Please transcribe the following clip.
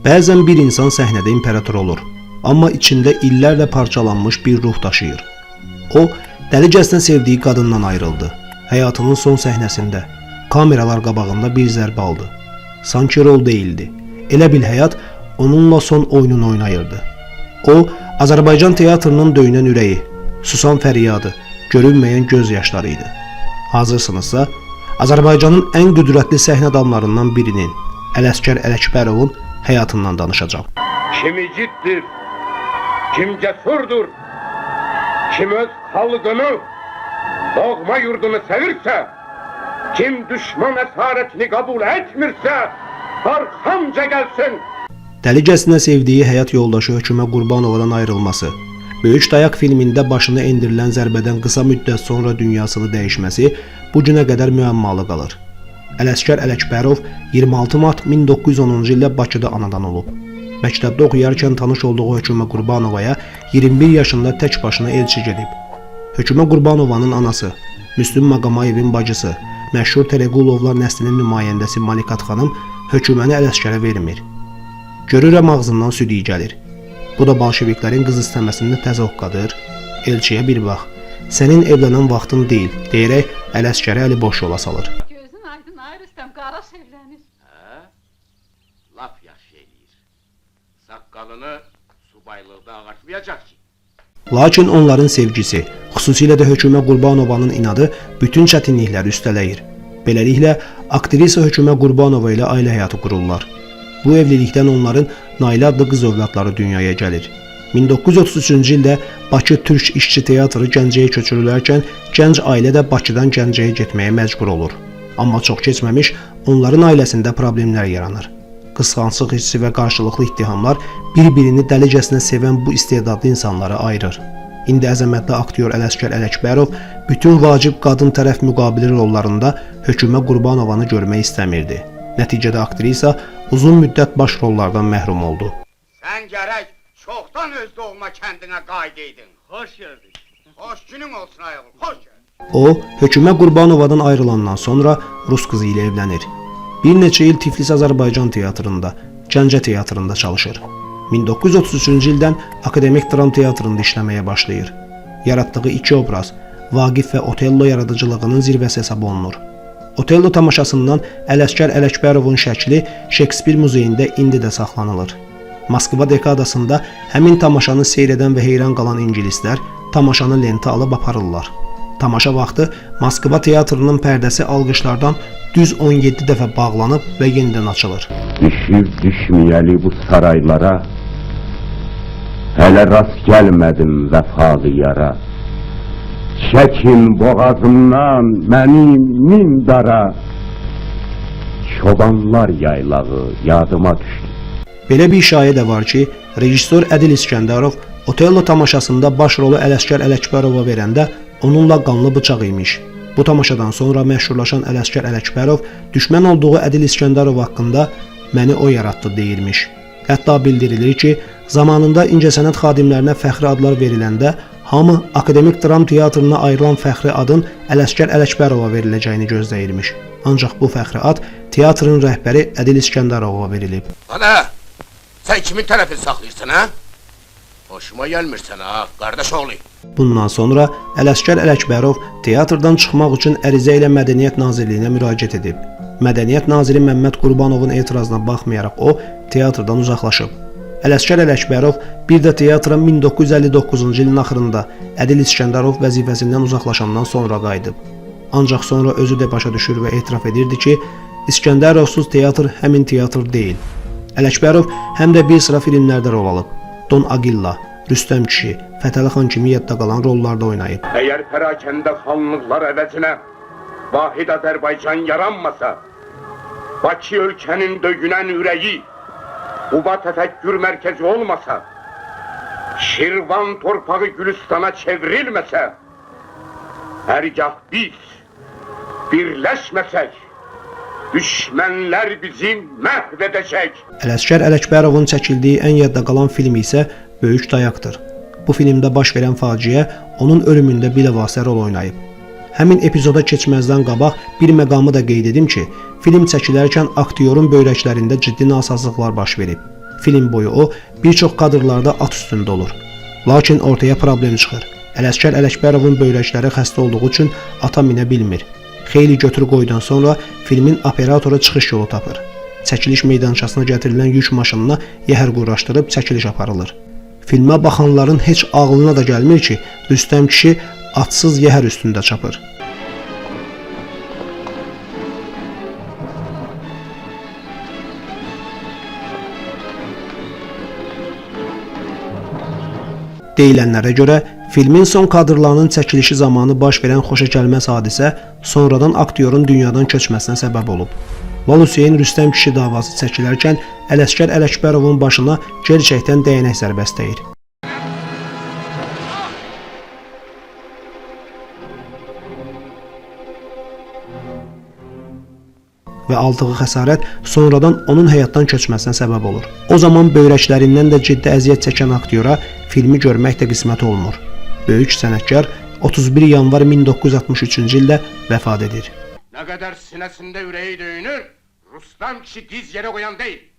Bəzən bir insan səhnədə imperator olur, amma içində illərlə parçalanmış bir ruh daşıyır. O, dəlicəsinə sevdiyi qadından ayrıldı. Həyatının son səhnəsində, kameralar qabağında bir zərbə aldı. Sanki rol deyildi. Elə bil həyat onunla son oyununu oynayırdı. O, Azərbaycan teatrının döyünən ürəyi, susan fəryadı, görünməyən göz yaşları idi. Hazırsınızsa, Azərbaycanın ən qüdrətli səhnə adamlarından birinin, Ələsgər Ələkbərovun həyatından danışacağım. Kim igiddir, kim cəsurdur, kim öz xalqını, doğma yurdunu sevirsə, kim düşman əsarətini qəbul etmirsə, arxamca gəlsin. Dəlicəsinə sevdiyi həyat yoldaşı Hökümə Qurbanovadan ayrılması, Böyük Dayaq filmində başına endirilən zərbədən qısa müddət sonra dünyasını dəyişməsi bu günə qədər müəmmalı qalır. Ələsgər Ələkbərov 26 mart 1910-cu ildə Bakıda anadan olub. Məktəbdə oxuyarkən tanış olduğu Hökümə Qurbanovaya 21 yaşında tək başına elçi gedib. Hökümə Qurbanovanın anası, Müslüm Maqamayevin bacısı, məşhur Telequlovlar nəslinin nümayəndəsi Malikat xanım Höküməni Ələsgərə vermir. Görürəm ağzından süd iyi gəlir. Bu da bolşeviklərin qız istəməsində təzə oqqadır. Elçiyə bir bax, sənin evlənən vaxtın deyil, deyərək Ələsgəri əli boş yola salır. Gözün aydın ay Rüstəm, qara sevlənir. Laf yaxşı eləyir. Saqqalını subaylıqda ağartmayacaq ki. Lakin onların sevgisi, xüsusilə də Hökümə Qurbanovanın inadı bütün çətinlikləri üstələyir. Beləliklə, aktrisa Hökümə Qurbanova ilə ailə həyatı qururlar. Bu evlilikdən onların Nailə adlı qız övladları dünyaya gəlir. 1933-cü ildə Bakı Türk İşçi Teatrı Gəncəyə köçürülərkən gənc ailə də Bakıdan Gəncəyə getməyə məcbur olur. Amma çox keçməmiş onların ailəsində problemlər yaranır. Qısqanclıq hissi və qarşılıqlı ittihamlar bir-birini dəlicəsinə sevən bu istedadlı insanları ayırır. İndi əzəmətli aktyor Ələsgər Ələkbərov bütün vacib qadın tərəf müqabili rollarında Hökümə Qurbanovanı görmək istəmirdi. Nəticədə aktrisa uzun müddət baş rollardan məhrum oldu. Sən gərək çoxdan öz doğma kəndinə qayıdaydın. Xoş gördük. Xoş günün olsun ayol, xoş gördük. O, Hökümə Qurbanovadan ayrılandan sonra Rus qızı ilə evlənir. Bir neçə il Tiflis Azərbaycan teatrında, Gəncə teatrında çalışır. 1933-cü ildən Akademik Dram Teatrında işləməyə başlayır. Yaratdığı iki obraz, Vaqif və Otello yaradıcılığının zirvəsi hesab olunur. Otello tamaşasından Ələsgər Ələkbərovun şəkli Şekspir muzeyində indi də saxlanılır. Moskva dekadasında həmin tamaşanı seyr edən və heyran qalan ingilislər tamaşanı lentə alıb aparırlar. Tamaşa vaxtı Moskva teatrının pərdəsi alqışlardan düz 17 dəfə bağlanıb və yenidən açılır. Düşüb düşməyəli bu saraylara, hələ rast gəlmədim vəfalı yara. Çəkin boğazımdan mənim min dara, çobanlar yaylağı yadıma düşdü. Belə bir şayə də var ki, rejissor Ədil İskəndərov Otello tamaşasında baş rolu Ələsgər Ələkbərova verəndə onunla qanlı bıçaq imiş. Bu tamaşadan sonra məşhurlaşan Ələsgər Ələkbərov düşmən olduğu Ədil İskəndərov haqqında məni o yaratdı deyirmiş. Hətta bildirilir ki, zamanında incəsənət xadimlərinə fəxri adlar veriləndə hamı Akademik Dram Teatrına ayrılan fəxri adın Ələsgər Ələkbərova veriləcəyini gözləyirmiş. Ancaq bu fəxri ad teatrın rəhbəri Ədil İskəndərova verilib. Ana, sən kimin tərəfini saxlayırsan, ha? Hoşuma gəlmirsən, ha, qardaş oğlu. Bundan sonra Ələsgər Ələkbərov teatrdan çıxmaq üçün ərizə ilə Mədəniyyət Nazirliyinə müraciət edib. Mədəniyyət Naziri Məmməd Qurbanovun etirazına baxmayaraq o, teatrdan uzaqlaşıb. Ələsgər Ələkbərov bir də teatra 1959-cu ilin axırında Ədil İskəndərov vəzifəsindən uzaqlaşandan sonra qayıdıb. Ancaq sonra özü də başa düşür və etiraf edirdi ki, İskəndərovsuz teatr həmin teatr deyil. Ələkbərov həm də bir sıra filmlərdə rol alıb. Don Agilla, Rüstəm kişi, Fətəli xan kimi yadda qalan rollarda oynayıb. Əgər pərakəndə xanlıqlar əvəzinə vahid Azərbaycan yaranmasa, Bakı ölkənin döyünən ürəyi, Quba təfəkkür mərkəzi olmasa, Şirvan torpağı Gülüstana çevrilməsə, hərgah biz birləşməsək, düşmənlər bizi məhv edəcək. Ələsgər Ələkbərovun çəkildiyi ən yadda qalan film isə Böyük Dayaqdır. Bu filmdə baş verən faciə onun ölümündə bilavasitə rol oynayıb. Həmin epizoda keçməzdən qabaq bir məqamı da qeyd edim ki, film çəkilərkən aktyorun böyrəklərində ciddi nasazlıqlar baş verib. Film boyu o bir çox kadrlarda at üstündə olur. Lakin ortaya problem çıxır. Ələsgər Ələkbərovun böyrəkləri xəstə olduğu üçün ata minə bilmir. Xeyli götür qoydan sonra filmin operatoru çıxış yolu tapır. Çəkiliş meydançasına gətirilən yük maşınına yəhər quraşdırıb çəkiliş aparılır. Filmə baxanların heç ağlına da gəlmir ki, Rüstəm kişi atsız yəhər üstündə çapır. Deyilənlərə görə filmin son kadrlarının çəkilişi zamanı baş verən xoşagəlməz hadisə sonradan aktyorun dünyadan köçməsinə səbəb olub. Val Hüseyn Rüstəm kişi davası çəkilərkən Ələsgər Ələkbərovun başına gerçəkdən dəyənək zərbəsi dəyir. Və aldığı xəsarət sonradan onun həyatdan köçməsinə səbəb olur. O zaman böyrəklərindən də ciddi əziyyət çəkən aktyora filmi görmək də qismət olmur. Böyük sənətkar 31 yanvar 1963-cü ildə vəfat edir. Ne kadar sinesinde yüreği döyünür, Rustam kişi diz yere koyan değil.